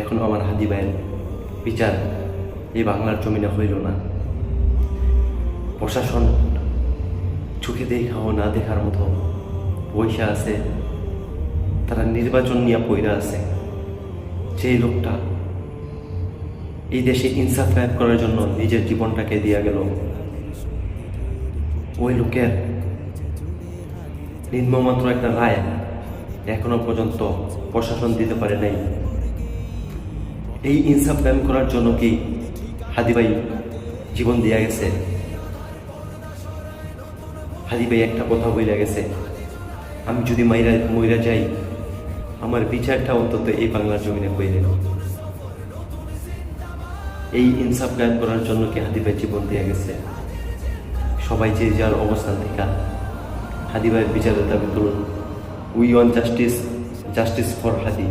এখনো আমার হাদি ভাইয়ের বিচার এই বাংলার জমিনে হইল না। প্রশাসন চোখে দেখাও না দেখার মতো পয়সা আছে, তারা নির্বাচন নিয়ে পইরা আছে। যেই লোকটা এই দেশে ইনসাফ কায়েম করার জন্য নিজের জীবনটাকে দিয়া গেল, ওই লোকের নিম্নমাত্র একটা রায় এখনো পর্যন্ত প্রশাসন দিতে পারে নাই। এই ইনসাফ কায়েম করার জন্য কি হাদি ভাই জীবন দিয়া গেছে? হাদি ভাই একটা কথা বইলা গেছে, আমি যদি মইরা যাই আমার বিচারটা অন্তত এই বাংলার জমিনে হইলে। এই ইনসাফ কায়েম করার জন্য কি হাদি ভাই জীবন দিয়া গেছে? সবাই যে যার অবস্থান থেকে হাদি ভাইয়ের বিচারের দাবি করুন। We want justice, justice for Hadi.